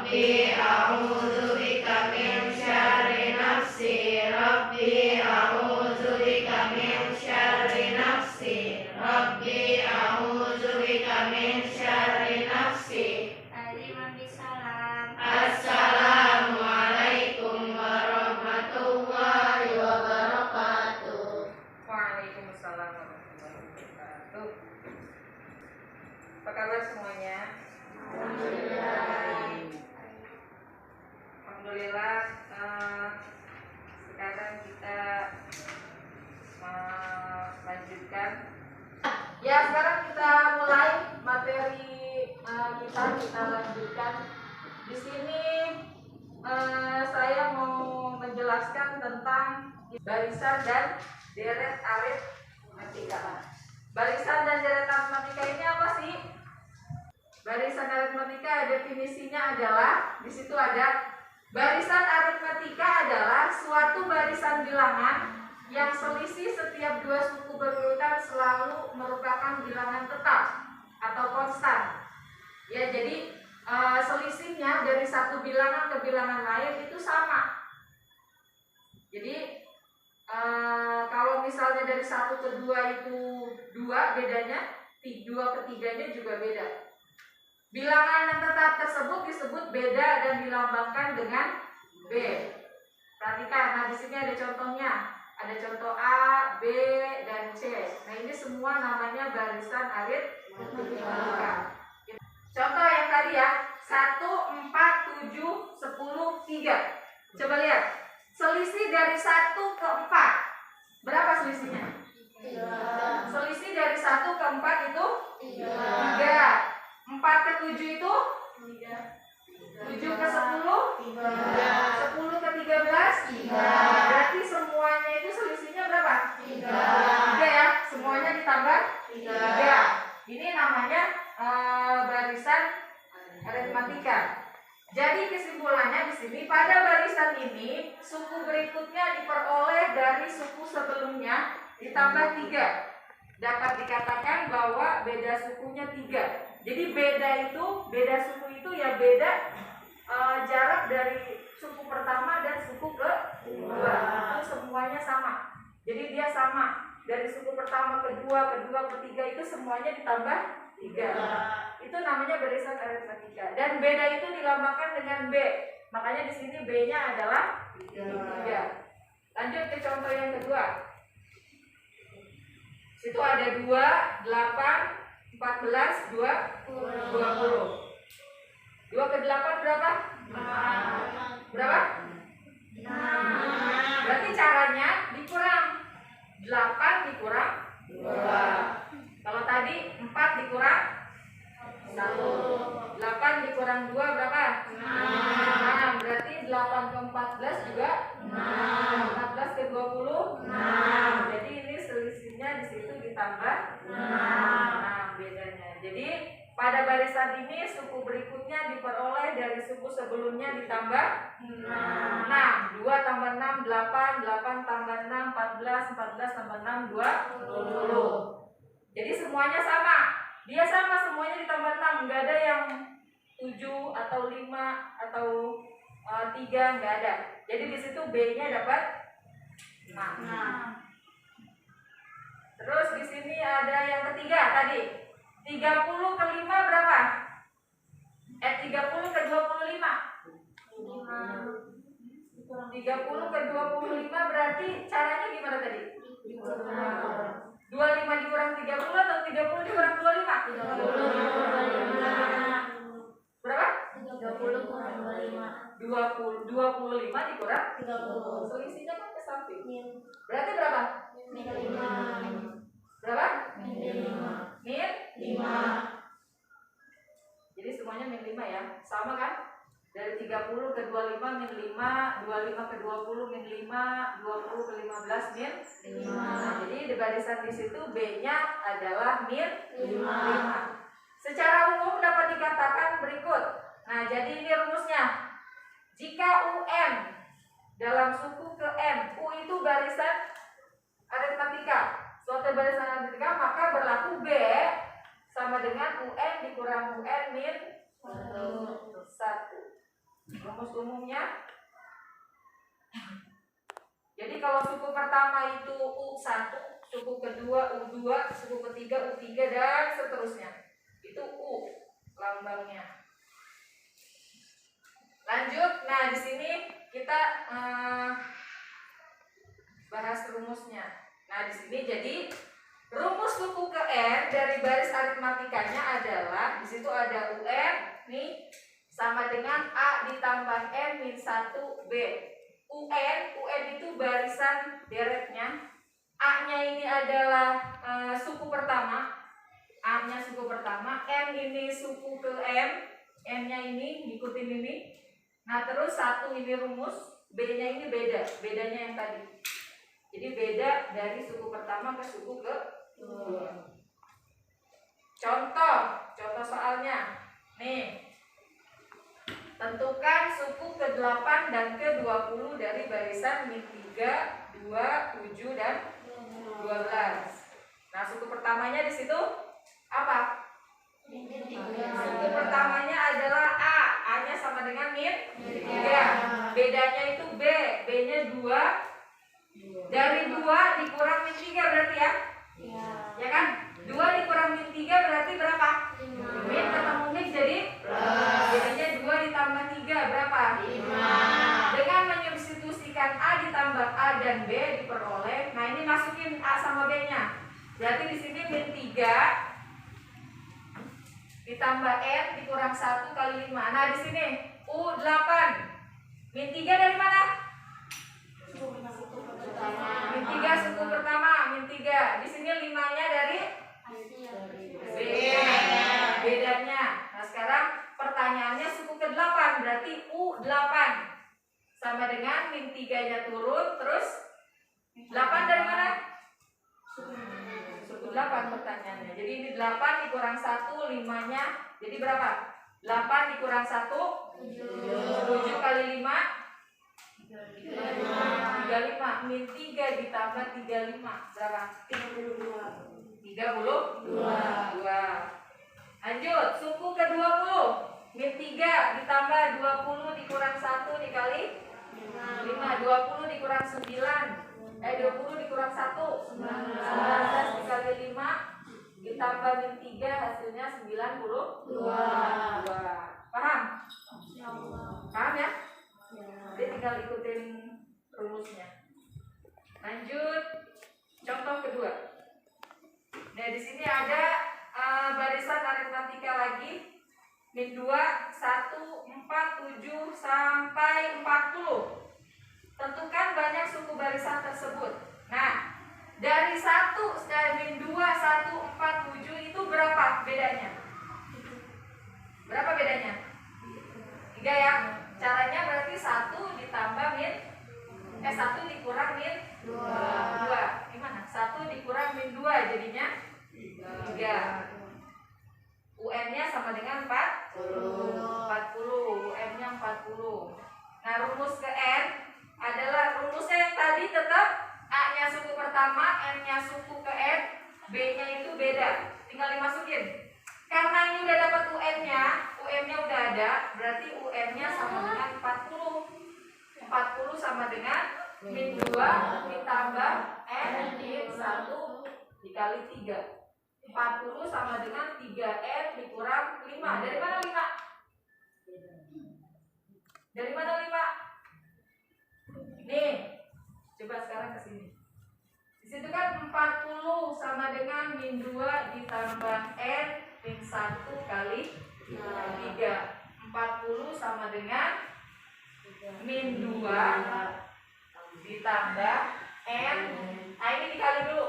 Rabbi a'udzubika min syarri nafsi. Rabbi a'udzubika min syarri nafsi. Rabbi a'udzubika min syarri nafsi. Assalamualaikum warahmatullahi wabarakatuh. Waalaikumsalam warahmatullahi wabarakatuh. Apa kabar semuanya? Alhamdulillah. Sekarang kita melanjutkan. Ya, sekarang kita mulai materi kita lanjutkan. Di sini saya mau menjelaskan tentang barisan dan deret aritmatika. Barisan dan deret aritmatika ini apa sih? Barisan aritmatika definisinya adalah, di situ ada, barisan aritmatika adalah suatu barisan bilangan yang selisih setiap dua suku berurutan selalu merupakan bilangan tetap atau konstan. Ya, jadi selisihnya dari satu bilangan ke bilangan lain itu sama. Jadi kalau misalnya dari 1 ke 2 itu 2 bedanya, 2 ke 3-nya juga beda. Bilangan yang tetap tersebut disebut beda dan dilambangkan dengan B. Perhatikan, nah di sini ada contohnya. Ada contoh A, B, dan C. Nah ini semua namanya barisan aritmatika. Contoh yang tadi ya, 1, 4, 7, 10, 3. Coba lihat, selisih dari 1 ke 4. Berapa selisihnya? 3. Selisih dari 1 ke 4 itu 3. 4 ke 7 itu 3. 7 ke 10 3. 10 ke 13 3. Berarti semuanya itu selisihnya berapa? 3 ya, semuanya ditambah 3. Ini namanya barisan aritmatika. Jadi kesimpulannya di sini, pada barisan ini suku berikutnya diperoleh dari suku sebelumnya ditambah 3. Dapat dikatakan bahwa beda sukunya 3. Jadi beda suku itu ya beda jarak dari suku pertama dan suku kedua. Itu semuanya sama. Jadi dia sama. Dari suku pertama, kedua, ketiga itu semuanya ditambah 3. Itu namanya barisan aritmatika. Dan beda itu dilambangkan dengan B. Makanya di sini B-nya adalah 3. Lanjut ke contoh yang kedua. Situ ada 2, 8, 14, 20. 2 ke 8 berapa? 6. Berapa? 6. Berarti caranya dikurang. 8 dikurang 2. Kalau tadi 4 dikurang 1. 8 dikurang 2 berapa? 6. Berarti 8 ke 14 juga 6. 14 ke 20 6. Jadi ini selisihnya di situ ditambah 6. Nah, bedanya. Jadi pada barisan ini suku berikutnya diperoleh dari suku sebelumnya ditambah 6. 2 tambah 6 8, 8 tambah 6 14, 14 tambah 6 20. Jadi semuanya sama. Dia sama semuanya ditambah 6, enggak ada yang 7 atau 5 atau 3, enggak ada. Jadi di situ B-nya dapat 6. Terus di sini ada yang ketiga tadi. 30 ke 5 berapa? 30 ke 25. 30 ke 25 berarti caranya gimana tadi? 25 dikurang 30 atau 30 dikurang 25? 25. Berapa? 30 kurang 25. 25 dikurang 30. Selisihnya kan ke samping. Berarti berapa? Min 5. Berapa? Min 5. Min 5. Jadi semuanya min 5 ya. Sama kan? Dari 30 ke 25 min 5, 25 ke 20 min 5, 20 ke 15 min 5. Nah, jadi di barisan di situ B-nya adalah min 5. Secara umum dapat dikatakan berikut. Nah, jadi ini rumusnya. Jika UN dalam suku ke N, U itu barisan aritmatika, suatu barisan aritmatika, maka berlaku B sama dengan UN dikurang UN min 1. Rumus umumnya. Jadi kalau suku pertama itu U1, suku kedua U2, suku ketiga U3 dan seterusnya. Itu U lambangnya. Lanjut. Nah, di sini kita bahas rumusnya. Nah, di sini jadi rumus suku ke N dari baris aritmatikanya adalah di situ ada UN nih sama dengan A ditambah N min 1B. UN itu barisan deretnya. A-nya ini adalah suku pertama. A-nya suku pertama, N ini suku ke M. N-nya ini ngikutin ini. Nah, terus 1 ini rumus, B-nya ini beda, bedanya yang tadi. Jadi beda dari suku pertama ke suku ke contoh soalnya. Nih. Tentukan suku ke-8 dan ke-20 dari barisan min 3, 2, 7 dan 12. Nah, suku pertamanya di situ apa? Suku pertamanya adalah A. A-nya sama dengan min 3. Bedanya itu B. B-nya 2. Dari 2 dikurang min 3 berarti ya? Ya kan? 2 dikurang min 3 berarti berapa? Min ketemu min jadi jadinya 2 ditambah 3 berapa? 5. Dengan menyubstitusikan A ditambah A dan B diperoleh. Nah, ini masukin A sama B-nya. Berarti di sini min 3 ditambah N dikurang 1 kali 5. Nah, di sini U8. Min 3 dari mana? Min 3 suku pertama, min 3. Di sini 5-nya dari B. Bedanya. Nah, sekarang pertanyaannya suku ke-8 berarti U8 sama dengan min 3-nya turun, terus 8 dari mana? Suku 8 pertanyaannya. Jadi ini 8 dikurang 1, 5-nya jadi berapa? 8 dikurang 1 7 kali 5 35. Min 3 ditambah 35 berapa? 32. Lanjut, suku ke-20. Min 3 ditambah 20 dikurang 1 dikali 5. 20 dikurang 9. 20 dikurang 1 19 dikali 5 ditambah min 3 hasilnya 92. Paham? Paham ya? Jadi tinggal ikutin rumusnya. Lanjut, contoh kedua. Nah, di sini ada barisan aritmatika lagi. Min 2, 1, 4, 7 sampai 40. Tentukan banyak suku barisan tersebut. Nah, dari min 2, 1, 4, 7 itu berapa bedanya? Berapa bedanya? 3 ya. Caranya berarti 1 ditambah min 1 dikurang min 2. Gimana? 1 dikurang min 2 jadinya 3. UN-nya sama dengan 40. UN-nya 40. Nah, rumus ke N adalah rumusnya yang tadi tetap A-nya suku pertama, N-nya suku ke N, B-nya itu beda. Tinggal dimasukin. Karena ini udah dapat UN-nya, UN-nya udah ada, berarti UN-nya sama dengan 40. 40 sama dengan min 2 ditambah N min 1 dikali 3. 40 sama dengan 3N dikurang 5. Dari mana 5? Dari mana 5? Nih, coba sekarang ke sini. Di situ kan 40 sama dengan min 2 ditambah N min 1 kali 3. 40 sama dengan min 2 ditambah N. Nah, ini dikali dulu.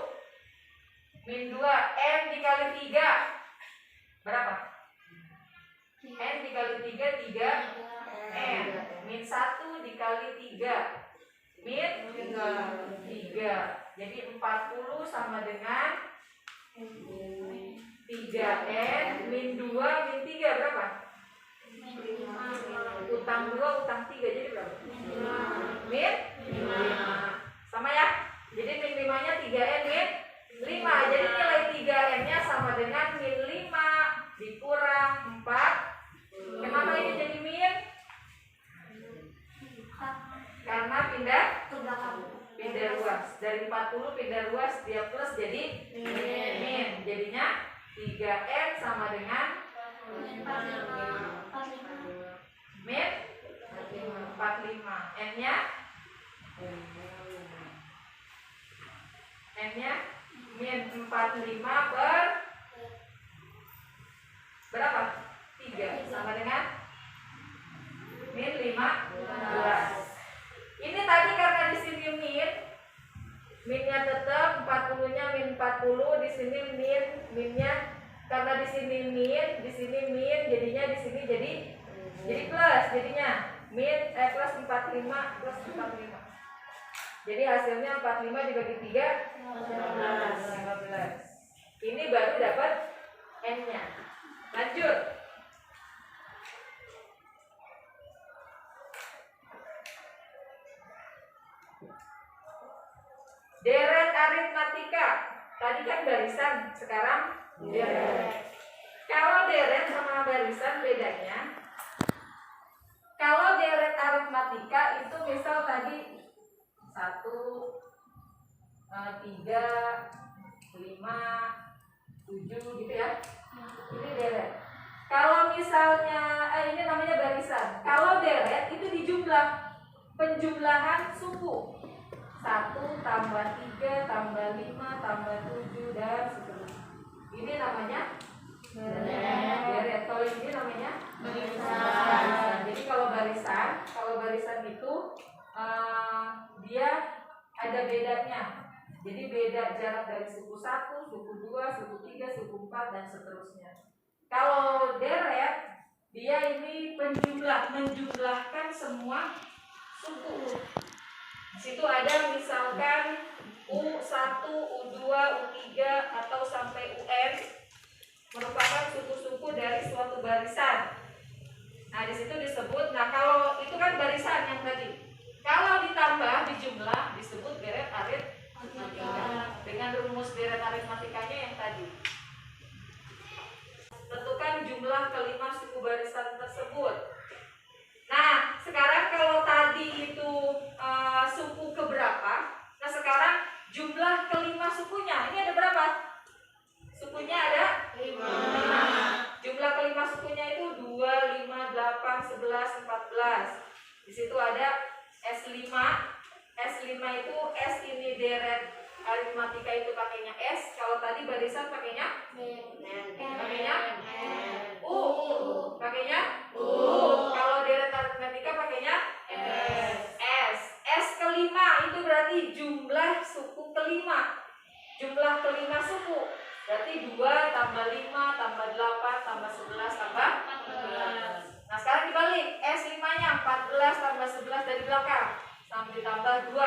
Min 2 N dikali 3 berapa? N dikali 3 3 N. Min 1 dikali 3 min 3. Jadi 40 sama dengan 3N min 2 min 3 berapa? Utang 2 utang 3 jadi berapa? Min 5. Sama ya? Jadi min 5-nya 3N min 5. Jadi nilai 3N-nya sama dengan min 5 dikurang 4. Kenapa ini jadi min? Dari 40 pindah 2 dia plus jadi min. Jadinya 3N sama dengan min 45. N-nya min 45 per berapa? 3 sama dengan min 15. Ini tadi karena di sini minnya tetap 40-nya min 40, di sini minnya karena di sini min, jadinya di sini jadi plus, jadinya min plus 45 plus 45. Jadi hasilnya 45 dibagi 3 15. Ini baru dapat N-nya. Lanjut. Deret aritmatika. Tadi kan barisan, sekarang deret. Kalau deret sama barisan bedanya, kalau deret aritmatika itu misal tadi 1, 3, 5, 7 gitu ya. Ini deret. Kalau misalnya ini namanya barisan. Kalau deret itu dijumlah, penjumlahan suku. 1 tambah 3 tambah 5 tambah 7 dan seterusnya. Ini namanya deret. Kalau ini namanya barisan. Jadi kalau barisan itu dia ada bedanya. Jadi beda jarak dari suku 1, suku 2, suku 3, suku 4 dan seterusnya. Kalau deret dia ini menjumlahkan semua suku. Di situ ada misalkan U1, U2, U3 atau sampai UN merupakan suku-suku dari suatu barisan. Nah, di situ disebut, nah kalau itu kan barisan yang tadi. Kalau ditambah dijumlah disebut deret aritmatika. Dengan rumus deret aritmatikanya yang tadi. Tentukan jumlah kelima suku barisan tersebut. Nah, sekarang kalau tadi itu suku keberapa? Nah, sekarang jumlah kelima sukunya. Ini ada berapa? Sukunya ada 5. Jumlah kelima sukunya itu 2, 5, 8, 11, 14. Di situ ada S5. S5 itu S ini deret aritmatika itu pakainya S. Kalau tadi barisan pakainya U. Pakainya U. Kalau deret aritmatika pakainya S. S kelima itu berarti jumlah suku kelima. Jumlah kelima suku berarti 2 tambah 5 tambah 8 tambah 11 tambah 14. Nah, sekarang dibalik. S5-nya 14 tambah 11 dari belakang sampai ditambah 2.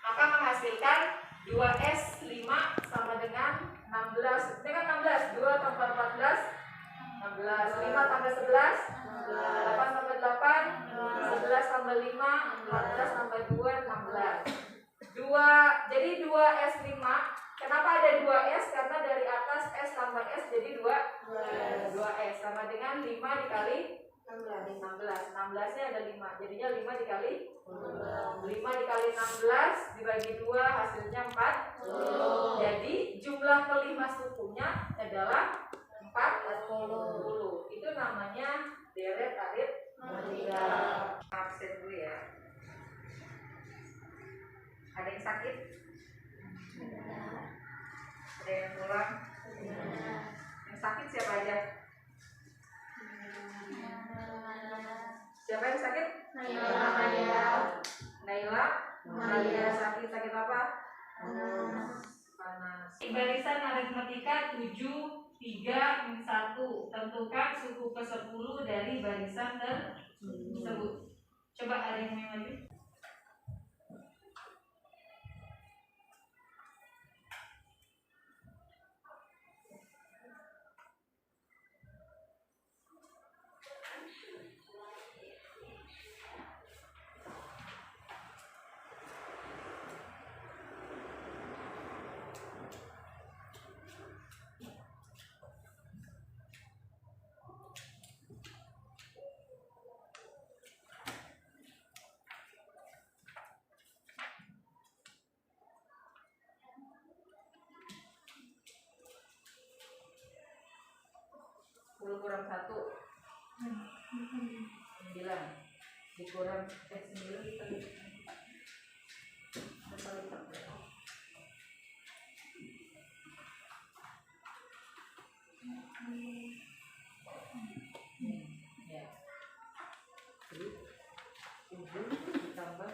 Maka menghasilkan 2S5 sama dengan 16. Ini kan 16. 2 tambah 14 16. 5 tambah 11 8 tambah 8 11 tambah 5 14 tambah 2 16. Jadi 2S5. Kenapa ada 2S? Karena dari atas S tambah S jadi 2S sama dengan 5 dikali 16. 16-nya ada 5. Jadinya 5 dikali 5 dikali 16 dibagi 2 hasilnya 40. Jadi jumlah kelima sukunya adalah 40. Itu namanya deret aritmatika. Absen dulu ya. Ada yang sakit? Ada yang pulang? Yang sakit siapa aja? Siapa yang sakit? Naila. Sakit apa? Panas. Barisan aritmatika 7, 3, 1. Tentukan suku ke-10 dari barisan tersebut. Coba ada yang mau lagi? kurang 1 9 dikurang 9 kita ya. Jadi 7 ditambah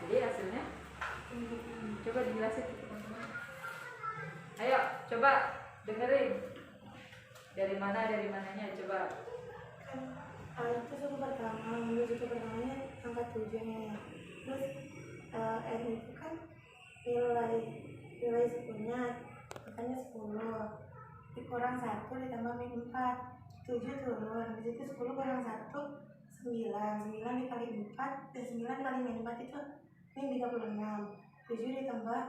jadi hasilnya coba dijelasin ke teman-teman. Ayo coba dengerin dari mananya coba. Itu suku pertama, menuju suku pertamanya angka 7-nya. Terus N itu kan nilai sukunya, makanya 10 dikurang 1 ditambah min 4, 7 turun, di situ 10 kurang 1 9 dikali 4 dan 9 dikali min 4 itu min 36, 7 ditambah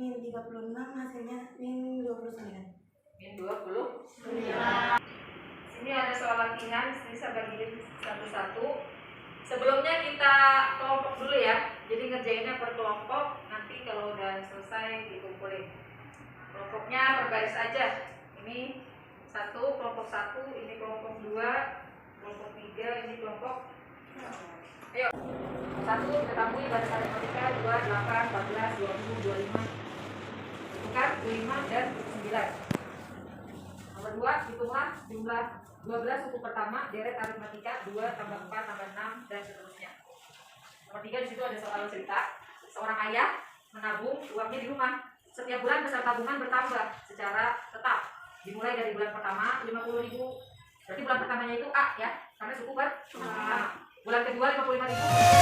min 36 hasilnya min 29. Min 29. Ini ada soal latihan, bisa bagiin satu-satu. Sebelumnya kita kelompok dulu ya. Jadi ngerjainnya per kelompok. Nanti kalau udah selesai dikumpulin. Kelompoknya berbaris aja. Ini 1 kelompok 1, ini kelompok 2, kelompok 3, ini kelompok. Ayo. 1 diketahui baris aritmatika 2, 8, 14, 20, 25. Bukan 25 dan 9. Nomor 2, hitunglah jumlah 12 suku pertama, deret aritmatika 2 tambah 4 tambah 6 dan seterusnya. Nomor 3 di situ ada soal cerita. Seorang ayah menabung uangnya di rumah. Setiap bulan besar tabungan bertambah secara tetap. Dimulai dari bulan pertama 50.000. Berarti bulan pertamanya itu A ya, karena suku pertama. Bulan kedua 55.000.